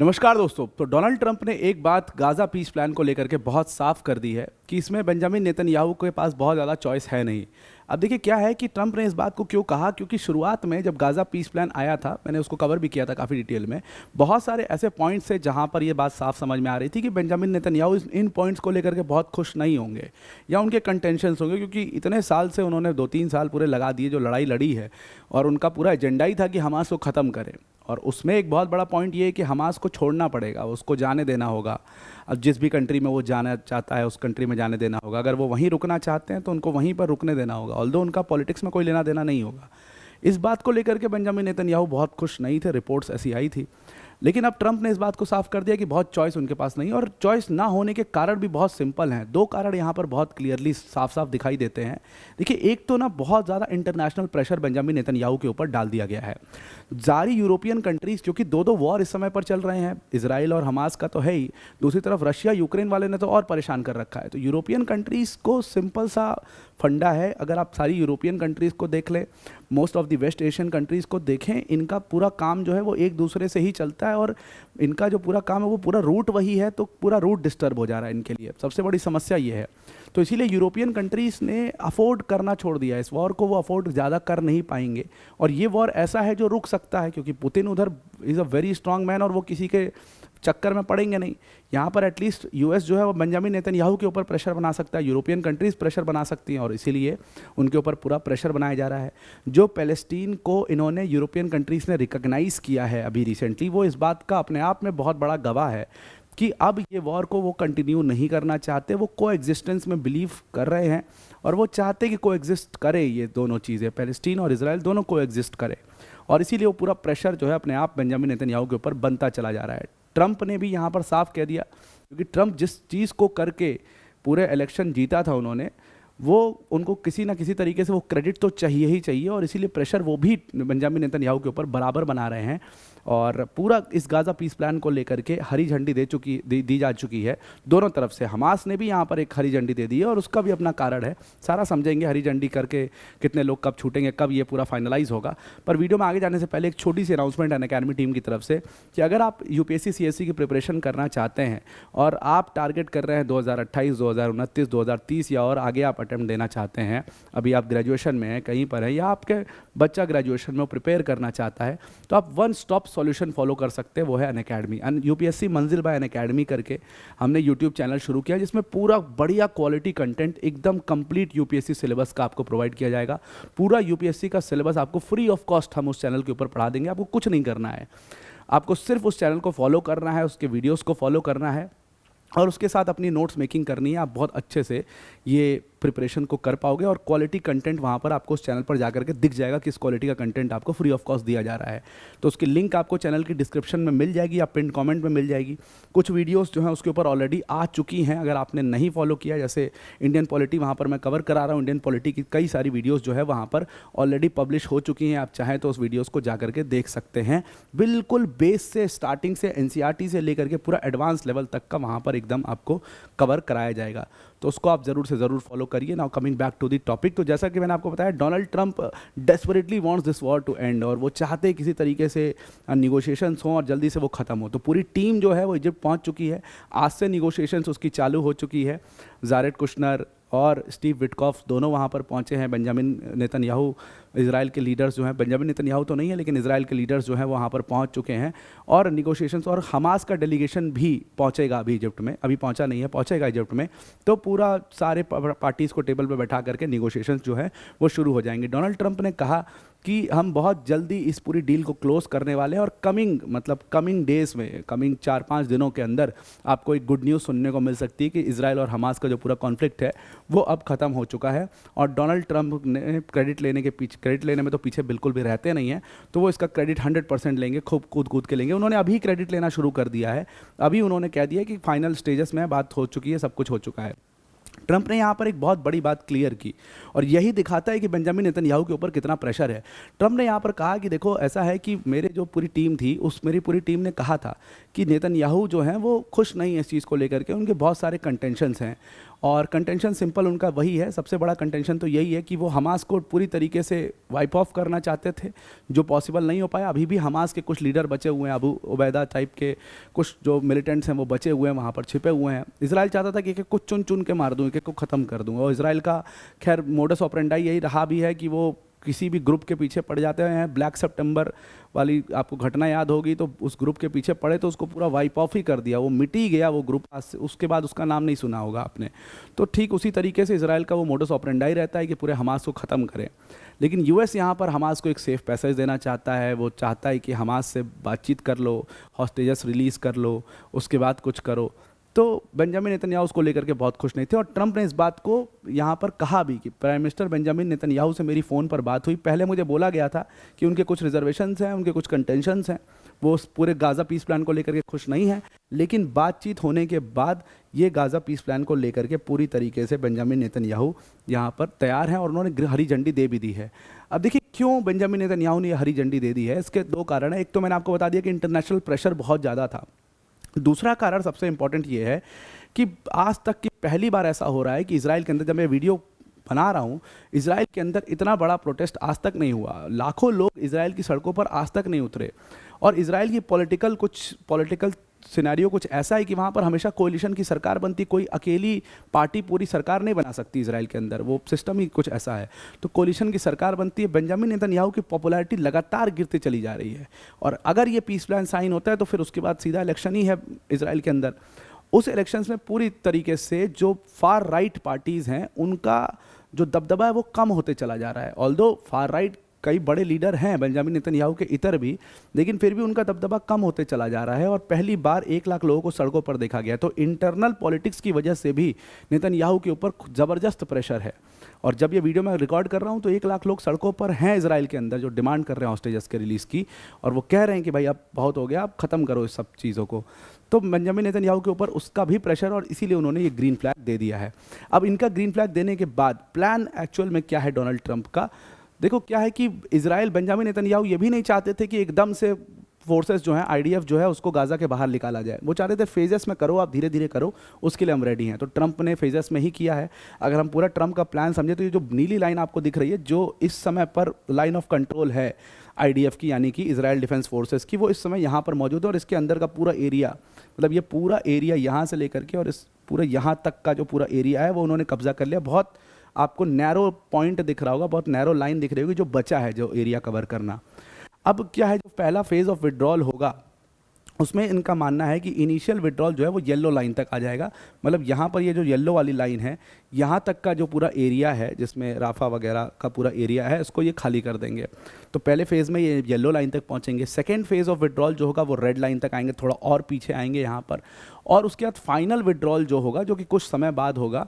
नमस्कार दोस्तों। तो डोनाल्ड ट्रंप ने एक बात गाज़ा पीस प्लान को लेकर के बहुत साफ कर दी है कि इसमें बेंजामिन नेतन्याहू के पास बहुत ज़्यादा चॉइस है नहीं। अब देखिए क्या है कि ट्रंप ने इस बात को क्यों कहा, क्योंकि शुरुआत में जब गाज़ा पीस प्लान आया था, मैंने उसको कवर भी किया था काफ़ी डिटेल में। बहुत सारे ऐसे पॉइंट्स थे जहां पर ये बात साफ समझ में आ रही थी कि बेंजामिन नेतन्याहू इन पॉइंट्स को लेकर के बहुत खुश नहीं होंगे या उनके कंटेंशंस होंगे, क्योंकि इतने साल से उन्होंने 2-3 साल पूरे लगा दिए जो लड़ाई लड़ी है, और उनका पूरा एजेंडा ही था कि हमास को ख़त्म करें। और उसमें एक बहुत बड़ा पॉइंट ये है कि हमास को छोड़ना पड़ेगा, उसको जाने देना होगा। अब जिस भी कंट्री में वो जाना चाहता है उस कंट्री में जाने देना होगा। अगर वो वहीं रुकना चाहते हैं तो उनको वहीं पर रुकने देना होगा, ऑल्दो उनका पॉलिटिक्स में कोई लेना देना नहीं होगा। इस बात को लेकर के बेंजामिन नेतन्याहू बहुत खुश नहीं थे, रिपोर्ट्स ऐसी आई थी। लेकिन अब ट्रंप ने इस बात को साफ कर दिया कि बहुत चॉइस उनके पास नहीं है, और चॉइस ना होने के कारण भी बहुत सिंपल हैं। दो कारण यहाँ पर बहुत क्लियरली साफ साफ दिखाई देते हैं। देखिए, एक तो ना बहुत ज़्यादा इंटरनेशनल प्रेशर बेंजामिन नेतन्याहू के ऊपर डाल दिया गया है। सारी यूरोपियन कंट्रीज, क्योंकि दो दो वॉर इस समय पर चल रहे हैं, इसराइल और हमास का तो है ही, दूसरी तरफ रशिया यूक्रेन वाले ने तो और परेशान कर रखा है। तो यूरोपियन कंट्रीज़ को सिंपल सा फंडा है। अगर आप सारी यूरोपियन कंट्रीज़ को देख लें, most of the west Asian countries को देखें, इनका पूरा काम जो है वो एक दूसरे से ही चलता है, और इनका जो पूरा काम है वो पूरा रूट वही है, तो पूरा रूट डिस्टर्ब हो जा रहा है इनके लिए। सबसे बड़ी समस्या ये है। तो इसीलिए यूरोपियन कंट्रीज़ ने अफोर्ड करना छोड़ दिया। इस वॉर को वो अफोर्ड ज़्यादा कर नहीं पाएंगे, और ये वॉर ऐसा है जो रुक सकता है, क्योंकि पुतिन उधर is a very strong man और वो किसी के चक्कर में पड़ेंगे नहीं। यहाँ पर एटलीस्ट यूएस जो है वो बेंजामिन नेतन्याहू के ऊपर प्रेशर बना सकता है, यूरोपियन कंट्रीज़ प्रेशर बना सकती हैं, और इसीलिए उनके ऊपर पूरा प्रेशर बनाया जा रहा है। जो पैलेस्टीन को इन्होंने यूरोपियन कंट्रीज़ ने रिकॉग्नाइज़ किया है अभी रिसेंटली, वो इस बात का अपने आप में बहुत बड़ा गवाह है कि अब ये वॉर को वो कंटिन्यू नहीं करना चाहते। वो को एग्जिस्टेंस में बिलीव कर रहे हैं, और वो चाहते कि को एग्जिस्ट करे, ये दोनों चीज़ें, पैलेस्टीन और इसराइल दोनों को एग्जिस्ट करे। और इसीलिए वो पूरा प्रेशर जो है अपने आप बेंजामिन नेतन्याहू के ऊपर बनता चला जा रहा है। ट्रंप ने भी यहाँ पर साफ कह दिया, क्योंकि ट्रंप जिस चीज़ को करके पूरे इलेक्शन जीता था उन्होंने, वो उनको किसी ना किसी तरीके से वो क्रेडिट तो चाहिए ही चाहिए, और इसीलिए प्रेशर वो भी बेंजामिन नेतन्याहू के ऊपर बराबर बना रहे हैं। और पूरा इस गाज़ा पीस प्लान को लेकर के हरी झंडी दी जा चुकी है दोनों तरफ से। हमास ने भी यहाँ पर एक हरी झंडी दे दी है, और उसका भी अपना कारण है, सारा समझेंगे हरी झंडी करके कितने लोग कब छूटेंगे, कब ये पूरा फाइनलाइज होगा। पर वीडियो में आगे जाने से पहले एक छोटी सी अनाउंसमेंट है अनअकैडमी टीम की तरफ से कि अगर आप यूपीएससी सीएससी की प्रिपरेशन करना चाहते हैं और आप टारगेट कर रहे हैं 2028, 2029, 2030 या और आगे आप अटेम्प्ट देना चाहते हैं, अभी आप ग्रेजुएशन में हैं, कहीं पर हैं, या आपके बच्चा ग्रेजुएशन में प्रिपेयर करना चाहता है, तो आप वन स्टॉप सॉल्यूशन फॉलो कर सकते हैं, वो है अनअकैडमी। यूपीएससी मंजिल बाय अनअकैडमी करके हमने यूट्यूब चैनल शुरू किया, जिसमें पूरा बढ़िया क्वालिटी कंटेंट एकदम कंप्लीट यूपीएससी सिलेबस का आपको प्रोवाइड किया जाएगा। पूरा यूपीएससी का सिलेबस आपको फ्री ऑफ कॉस्ट हम उस चैनल के ऊपर पढ़ा देंगे। आपको कुछ नहीं करना है, आपको सिर्फ उस चैनल को फॉलो करना है, उसके वीडियोज़ को फॉलो करना है, और उसके साथ अपनी नोट्स मेकिंग करनी है। आप बहुत अच्छे से ये प्रिपरेशन को कर पाओगे, और क्वालिटी कंटेंट वहाँ पर आपको उस चैनल पर जाकर के दिख जाएगा कि इस क्वालिटी का कंटेंट आपको फ्री ऑफ कॉस्ट दिया जा रहा है। तो उसकी लिंक आपको चैनल की डिस्क्रिप्शन में मिल जाएगी या पिन कमेंट में मिल जाएगी। कुछ वीडियोस जो हैं उसके ऊपर ऑलरेडी आ चुकी हैं, अगर आपने नहीं फॉलो किया, जैसे इंडियन पॉलिटी वहाँ पर मैं कवर करा रहा हूँ, इंडियन पॉलिटी की कई सारी वीडियोज़ जो है वहाँ पर ऑलरेडी पब्लिश हो चुकी हैं। आप चाहें तो उस वीडियोज़ को जा करके देख सकते हैं। बिल्कुल बेस से, स्टार्टिंग से, एनसीईआरटी से लेकर के पूरा एडवांस लेवल तक का वहाँ पर एकदम आपको कवर कराया जाएगा। तो उसको आप ज़रूर से ज़रूर फॉलो करिए। Now coming back to the topic, तो जैसा कि मैंने आपको बताया, Donald Trump desperately wants this war to end, और वो चाहते किसी तरीके से निगोशिएशंस हों और जल्दी से वो ख़त्म हो। तो पूरी टीम जो है वो इजिप्ट पहुंच चुकी है। आज से निगोशिएशंस उसकी चालू हो चुकी है। जारेड कुशनर और स्टीव विटकॉफ दोनों वहाँ पर पहुँचे हैं। बेंजामिन नेतन्याहू, इजराइल के लीडर्स जो हैं, बेंजामिन नेतन्याहू तो नहीं है लेकिन इजराइल के लीडर्स जो हैं वहाँ पर पहुँच चुके हैं, और निगोशिएशंस, और हमास का डेलीगेशन भी पहुँचेगा अभी इजिप्ट में, अभी पहुँचा नहीं है, पहुँचेगा इजिप्ट में। तो पूरा सारे पार्टीज़ को टेबल पर बैठा करके निगोशिएशंस जो है वो शुरू हो जाएंगे। डोनाल्ड ट्रंप ने कहा कि हम बहुत जल्दी इस पूरी डील को क्लोज करने वाले हैं, और कमिंग डेज में, कमिंग 4-5 दिनों के अंदर आपको एक गुड न्यूज़ सुनने को मिल सकती है कि इजराइल और हमास का जो पूरा कॉन्फ्लिक्ट है वो अब ख़त्म हो चुका है। और डोनाल्ड ट्रंप ने क्रेडिट लेने में तो पीछे बिल्कुल भी रहते नहीं हैं, तो वो इसका क्रेडिट 100% लेंगे, खूब कूद के लेंगे। उन्होंने अभी क्रेडिट लेना शुरू कर दिया है। अभी उन्होंने कह दिया कि फाइनल स्टेजेस में बात हो चुकी है, सब कुछ हो चुका है। ट्रंप ने यहाँ पर एक बहुत बड़ी बात क्लियर की, और यही दिखाता है कि बेंजामिन नेतन्याहू के ऊपर कितना प्रेशर है। ट्रंप ने यहाँ पर कहा कि देखो, ऐसा है कि मेरी पूरी टीम ने कहा था कि नेतन्याहू जो हैं वो खुश नहीं है इस चीज़ को लेकर के, उनके बहुत सारे कंटेंशंस हैं, और कंटेंशन सिंपल उनका वही है, सबसे बड़ा कंटेंशन तो यही है कि वो हमास को पूरी तरीके से वाइप ऑफ करना चाहते थे, जो पॉसिबल नहीं हो पाया। अभी भी हमास के कुछ लीडर बचे हुए हैं, अबू उबैदा टाइप के कुछ जो मिलिटेंट्स हैं वो बचे हुए हैं, वहाँ पर छिपे हुए हैं। इसराइल चाहता था कि एक एक को चुन चुन के मार दूँ, एक एक को ख़त्म कर दूँ। और इसराइल का खैर मोडस ऑपरेंडाई यही रहा भी है कि वो किसी भी ग्रुप के पीछे पड़ जाते हैं। ब्लैक सितंबर वाली आपको घटना याद होगी, तो उस ग्रुप के पीछे पड़े तो उसको पूरा वाइप ऑफ ही कर दिया, वो मिट ही गया वो ग्रुप। आज से उसके बाद उसका नाम नहीं सुना होगा आपने। तो ठीक उसी तरीके से इसराइल का वो मोडस ऑपरेंडाई रहता है कि पूरे हमास को ख़त्म करें। लेकिन यूएस यहाँ पर हमास को एक सेफ पैसेज देना चाहता है। वो चाहता है कि हमास से बातचीत कर लो, हॉस्टेजेस रिलीज़ कर लो, उसके बाद कुछ करो। तो बेंजामिन नेतन्याहू उसको लेकर के बहुत खुश नहीं थे, और ट्रंप ने इस बात को यहाँ पर कहा भी कि प्राइम मिनिस्टर बेंजामिन नेतन्याहू से मेरी फ़ोन पर बात हुई। पहले मुझे बोला गया था कि उनके कुछ रिजर्वेशंस हैं, उनके कुछ कंटेंशंस हैं, वो उस पूरे गाज़ा पीस प्लान को लेकर के खुश नहीं है। लेकिन बातचीत होने के बाद ये गाज़ा पीस प्लान को लेकर के पूरी तरीके से बेंजामिन नेतन्याहू यहाँ पर तैयार हैं, और उन्होंने हरी झंडी दे भी दी है। अब देखिए क्यों बेंजामिन नेतन्याहू ने हरी झंडी दे दी है, इसके दो कारण हैं। एक तो मैंने आपको बता दिया कि इंटरनेशनल प्रेशर बहुत ज़्यादा था। दूसरा कारण सबसे इंपॉर्टेंट ये है कि आज तक की पहली बार ऐसा हो रहा है कि इसराइल के अंदर, जब मैं वीडियो बना रहा हूँ, इसराइल के अंदर इतना बड़ा प्रोटेस्ट आज तक नहीं हुआ। लाखों लोग इसराइल की सड़कों पर आज तक नहीं उतरे। और इसराइल की पॉलिटिकल सिनेरियो कुछ ऐसा है कि वहाँ पर हमेशा कोलिशन की सरकार बनती, कोई अकेली पार्टी पूरी सरकार नहीं बना सकती इसराइल के अंदर, वो सिस्टम ही कुछ ऐसा है। तो कोलिशन की सरकार बनती है। बेंजामिन नेतन्याहू की पॉपुलैरिटी लगातार गिरती चली जा रही है, और अगर ये पीस प्लान साइन होता है तो फिर उसके बाद सीधा इलेक्शन ही है इसराइल के अंदर। उस इलेक्शंस में पूरी तरीके से जो फार राइट पार्टीज़ हैं उनका जो दबदबा है वो कम होते चला जा रहा है। ऑल्दो फार राइट कई बड़े लीडर हैं बेंजामिन नेतन्याहू के इतर भी, लेकिन फिर भी उनका दबदबा कम होते चला जा रहा है, और पहली बार 1 लाख लोगों को सड़कों पर देखा गया। तो इंटरनल पॉलिटिक्स की वजह से भी नेतन्याहू के ऊपर ज़बरदस्त प्रेशर है। और जब ये वीडियो मैं रिकॉर्ड कर रहा हूँ तो 1 लाख लोग सड़कों पर हैं इसराइल के अंदर, जो डिमांड कर रहे हैं हॉस्टेजेस के रिलीज़ की, और वो कह रहे हैं कि भाई अब बहुत हो गया, अब ख़त्म करो इस सब चीज़ों को। तो बेंजामिन नेतन्याहू के ऊपर उसका भी प्रेशर, और इसीलिए उन्होंने ये ग्रीन फ्लैग दे दिया है। अब इनका ग्रीन फ्लैग देने के बाद प्लान एक्चुअल में क्या है डोनाल्ड ट्रंप का, देखो क्या है कि इसराइल, बेंजामिन नेतन्याहू ये भी नहीं चाहते थे कि एकदम से फोर्सेस जो हैं, आईडीएफ जो है, उसको गाज़ा के बाहर निकाला जाए। वो चाहते थे फेजेस में करो, आप धीरे धीरे करो, उसके लिए हम रेडी हैं। तो ट्रंप ने फेजेस में ही किया है। अगर हम पूरा ट्रंप का प्लान समझे तो ये जो नीली लाइन आपको दिख रही है, जो इस समय पर लाइन ऑफ कंट्रोल है आईडीएफ की, यानी कि इजराइल डिफेंस फोर्सेस की, वो इस समय यहाँ पर मौजूद है। और इसके अंदर का पूरा एरिया, मतलब ये पूरा एरिया यहाँ से लेकर के और इस पूरे यहाँ तक का जो पूरा एरिया है वो उन्होंने कब्जा कर लिया। बहुत आपको नैरो पॉइंट दिख रहा होगा, बहुत नैरो लाइन दिख रही होगी जो बचा है जो एरिया कवर करना। अब क्या है, जो पहला फेज़ ऑफ विड्रॉल होगा उसमें इनका मानना है कि इनिशियल विड्रॉल जो है वो येलो लाइन तक आ जाएगा। मतलब यहाँ पर ये जो येलो वाली लाइन है, यहाँ तक का जो पूरा एरिया है जिसमें राफा वगैरह का पूरा एरिया है, इसको ये खाली कर देंगे। तो पहले फेज़ में ये येलो लाइन तक पहुँचेंगे। सेकेंड फेज़ ऑफ विड्रॉल जो होगा वो रेड लाइन तक आएंगे, थोड़ा और पीछे आएंगे यहाँ पर। और उसके बाद फाइनल विड्रॉल जो होगा, जो कि कुछ समय बाद होगा,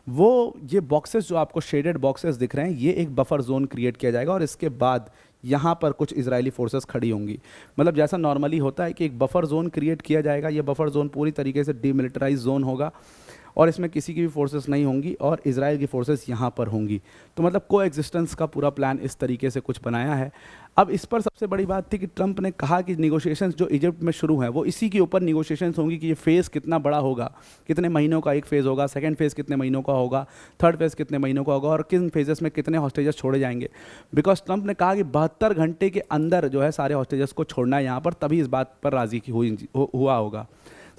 वो ये बॉक्सेस जो आपको शेडेड बॉक्सेस दिख रहे हैं, ये एक बफर जोन क्रिएट किया जाएगा। और इसके बाद यहाँ पर कुछ इजरायली फोर्सेस खड़ी होंगी। मतलब जैसा नॉर्मली होता है कि एक बफर जोन क्रिएट किया जाएगा। ये बफर जोन पूरी तरीके से डीमिलिटराइज जोन होगा, और इसमें किसी की भी फोर्सेस नहीं होंगी, और इजराइल की फोर्सेस यहाँ पर होंगी। तो मतलब को एग्जिस्टेंस का पूरा प्लान इस तरीके से कुछ बनाया है। अब इस पर सबसे बड़ी बात थी कि ट्रंप ने कहा कि निगोशिएशंस जो इजिप्ट में शुरू हैं वो इसी के ऊपर निगोशिएशंस होंगी कि ये फेज़ कितना बड़ा होगा, कितने महीनों का एक फ़ेज़ होगा, सेकंड फेज़ कितने महीनों का होगा, थर्ड फेज़ कितने महीनों का होगा, और किन फेजेस में कितने हॉस्टेजेस छोड़े जाएंगे। बिकॉज ट्रंप ने कहा कि 72 घंटे के अंदर जो है सारे हॉस्टेजेस को छोड़ना है यहाँ पर, तभी इस बात पर राज़ी हुआ होगा,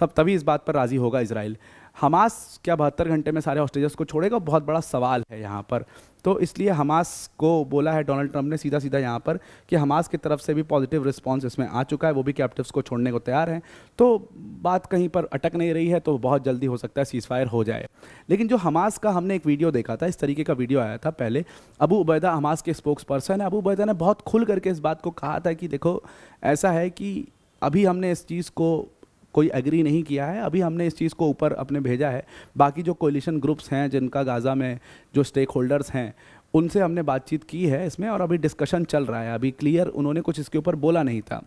तभी इस बात पर राज़ी होगा इसराइल। हमास क्या 72 घंटे में सारे हॉस्टेजेस को छोड़ेगा, बहुत बड़ा सवाल है यहाँ पर। तो इसलिए हमास को बोला है डोनाल्ड ट्रंप ने सीधा सीधा यहाँ पर कि हमास की तरफ से भी पॉजिटिव रिस्पांस इसमें आ चुका है, वो भी कैप्टिव्स को छोड़ने को तैयार हैं। तो बात कहीं पर अटक नहीं रही है, तो बहुत जल्दी हो सकता है सीज़फायर हो जाए। लेकिन जो हमास का हमने एक वीडियो देखा था, इस तरीके का वीडियो आया था पहले, अबू उबैदा हमास के स्पोक्स पर्सन है। अबू उबैदा ने बहुत खुल करके इस बात को कहा था कि देखो ऐसा है कि अभी हमने इस चीज़ को कोई एग्री नहीं किया है, अभी हमने इस चीज़ को ऊपर अपने भेजा है। बाकी जो कोलिशन ग्रुप्स हैं, जिनका गाज़ा में जो स्टेक होल्डर्स हैं, उनसे हमने बातचीत की है इसमें, और अभी डिस्कशन चल रहा है। अभी क्लियर उन्होंने कुछ इसके ऊपर बोला नहीं था।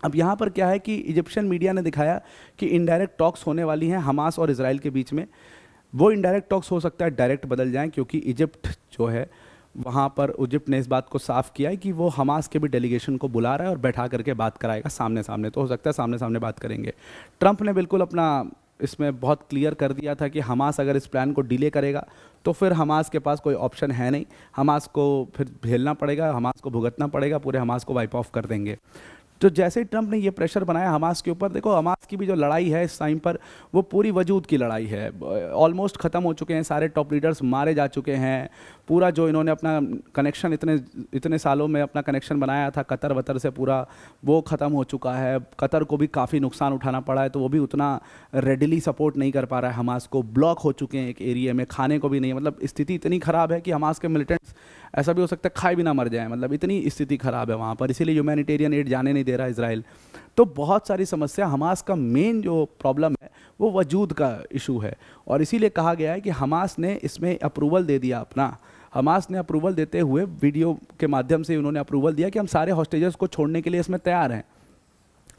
अब यहाँ पर क्या है कि इजिप्शियन मीडिया ने दिखाया कि इनडायरेक्ट टॉक्स होने वाली हैं हमास और इसराइल के बीच में। वो इनडायरेक्ट टॉक्स हो सकता है डायरेक्ट बदल जाएँ, क्योंकि इजिप्ट जो है वहाँ पर इजिप्ट ने इस बात को साफ किया है कि वो हमास के भी डेलीगेशन को बुला रहा है और बैठा करके बात कराएगा सामने सामने। तो हो सकता है सामने सामने बात करेंगे। ट्रंप ने बिल्कुल अपना इसमें बहुत क्लियर कर दिया था कि हमास अगर इस प्लान को डिले करेगा तो फिर हमास के पास कोई ऑप्शन है नहीं, हमास को फिर झेलना पड़ेगा, हमास को भुगतना पड़ेगा, पूरे हमास को वाइप ऑफ कर देंगे। तो जैसे ही ट्रंप ने ये प्रेशर बनाया हमास के ऊपर, देखो हमास की भी जो लड़ाई है इस टाइम पर वो पूरी वजूद की लड़ाई है, ऑलमोस्ट ख़त्म हो चुके हैं, सारे टॉप लीडर्स मारे जा चुके हैं, पूरा जो इन्होंने अपना कनेक्शन इतने इतने सालों में अपना कनेक्शन बनाया था कतर वतर से, पूरा वो ख़त्म हो चुका है। कतर को भी काफ़ी नुकसान उठाना पड़ा है, तो वो भी उतना रेडिली सपोर्ट नहीं कर पा रहा है हमास को, ब्लॉक हो चुके हैं एक एरिया में, खाने को भी नहीं, मतलब स्थिति इतनी ख़राब है कि हमास के मिलिटेंट्स ऐसा भी हो सकता है खाए भी ना मर जाए, मतलब इतनी स्थिति ख़राब है वहाँ पर, इसीलिए ह्यूमैनिटेरियन एड जाने नहीं दे रहा इजराइल। तो बहुत सारी समस्या, हमास का मेन जो प्रॉब्लम है वो वजूद का इशू है, और इसीलिए कहा गया है कि हमास ने इसमें अप्रूवल दे दिया अपना। हमास ने अप्रूवल देते हुए वीडियो के माध्यम से उन्होंने अप्रूवल दिया कि हम सारे हॉस्टेजेस को छोड़ने के लिए इसमें तैयार हैं,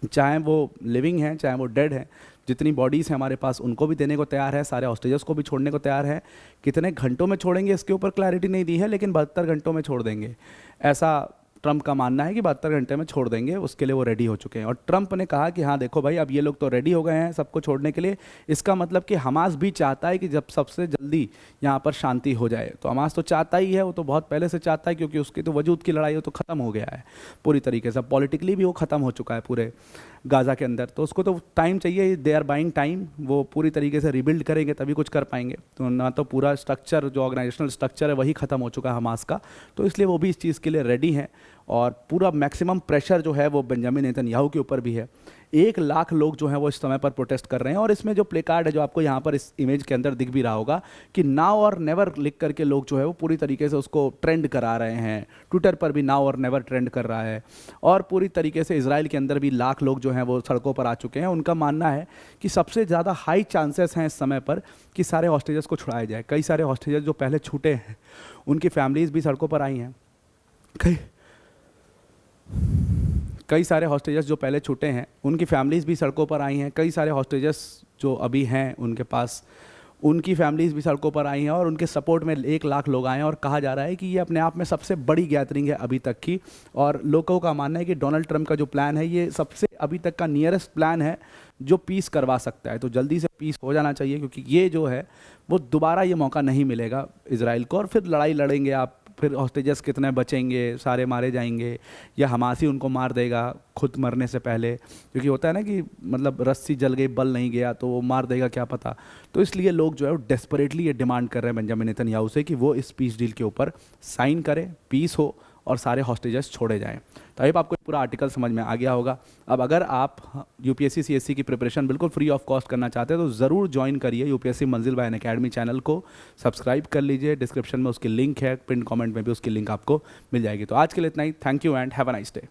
चाहे वो लिविंग हैं चाहे वो डेड हैं, जितनी बॉडीज़ हैं हमारे पास उनको भी देने को तैयार है, सारे हॉस्टेजेस को भी छोड़ने को तैयार है। कितने घंटों में छोड़ेंगे इसके ऊपर क्लैरिटी नहीं दी है, लेकिन 72 घंटों में छोड़ देंगे, ऐसा ट्रंप का मानना है कि 72 घंटे में छोड़ देंगे, उसके लिए वो रेडी हो चुके हैं। और ट्रंप ने कहा कि हाँ देखो भाई, अब ये लोग तो रेडी हो गए हैं सबको छोड़ने के लिए, इसका मतलब कि हमास भी चाहता है कि जब सबसे जल्दी यहाँ पर शांति हो जाए, तो हमास तो चाहता ही है, वो तो बहुत पहले से चाहता है, क्योंकि उसकी तो वजूद की लड़ाई हो तो ख़त्म हो गया है पूरी तरीके से, पॉलिटिकली भी वो ख़त्म हो चुका है पूरे गाज़ा के अंदर, तो उसको तो टाइम चाहिए, दे आर बाइंग टाइम, वो पूरी तरीके से रिबिल्ड करेंगे तभी कुछ कर पाएंगे। तो ना तो पूरा स्ट्रक्चर जो ऑर्गेनाइजेशनल स्ट्रक्चर है वही ख़त्म हो चुका है हमास का, तो इसलिए वो भी इस चीज़ के लिए रेडी हैं, और पूरा मैक्सिमम प्रेशर जो है वो बेंजामिन नेतन्याहू के ऊपर भी है। 1 लाख लोग जो हैं वो इस समय पर प्रोटेस्ट कर रहे हैं, और इसमें जो प्ले कार्ड है जो आपको यहाँ पर इस इमेज के अंदर दिख भी रहा होगा कि नाउ और नेवर लिख करके लोग जो है वो पूरी तरीके से उसको ट्रेंड करा रहे हैं, ट्विटर पर भी नाउ और नेवर ट्रेंड कर रहा है, और पूरी तरीके से इजराइल के अंदर भी लाख लोग जो हैं वो सड़कों पर आ चुके हैं। उनका मानना है कि सबसे ज़्यादा हाई चांसेस हैं इस समय पर कि सारे हॉस्टेजेस को छुड़ाया जाए। कई सारे हॉस्टेजेस जो पहले छूटे हैं उनकी फैमिलीज़ भी सड़कों पर आई हैं, कई सारे हॉस्टेजेस जो पहले छूटे हैं उनकी फैमिलीज़ भी सड़कों पर आई हैं, कई सारे हॉस्टेजेस जो अभी हैं उनके पास उनकी फैमिलीज़ भी सड़कों पर आई हैं, और उनके सपोर्ट में 1 लाख लोग आए हैं, और कहा जा रहा है कि ये अपने आप में सबसे बड़ी गैदरिंग है अभी तक की। और लोगों का मानना है कि डोनाल्ड ट्रंप का जो प्लान है ये सबसे अभी तक का नियरेस्ट प्लान है जो पीस करवा सकता है, तो जल्दी से पीस हो जाना चाहिए, क्योंकि ये जो है वो दोबारा ये मौका नहीं मिलेगा इजराइल को, और फिर लड़ाई लड़ेंगे आप, फिर हॉस्टेजेस कितने बचेंगे, सारे मारे जाएंगे, या हमास ही उनको मार देगा खुद मरने से पहले, क्योंकि होता है ना कि मतलब रस्सी जल गई बल नहीं गया तो वो मार देगा क्या पता। तो इसलिए लोग जो है वो डेस्परेटली ये डिमांड कर रहे हैं बेंजामिन नेतन्याहू से कि वो इस पीस डील के ऊपर साइन करे, पीस हो और सारे हॉस्टेजेस छोड़े जाएं। तो अब आपको पूरा आर्टिकल समझ में आ गया होगा। अब अगर आप यूपीएससी सीएससी की प्रिपरेशन बिल्कुल फ्री ऑफ कॉस्ट करना चाहते हैं तो ज़रूर ज्वाइन करिए यूपीएससी मंजिल बाय अनअकैडमी चैनल को, सब्सक्राइब कर लीजिए, डिस्क्रिप्शन में उसकी लिंक है, पिन कमेंट में भी उसकी लिंक आपको मिल जाएगी। तो आज के लिए इतना ही, thank you and have a nice day.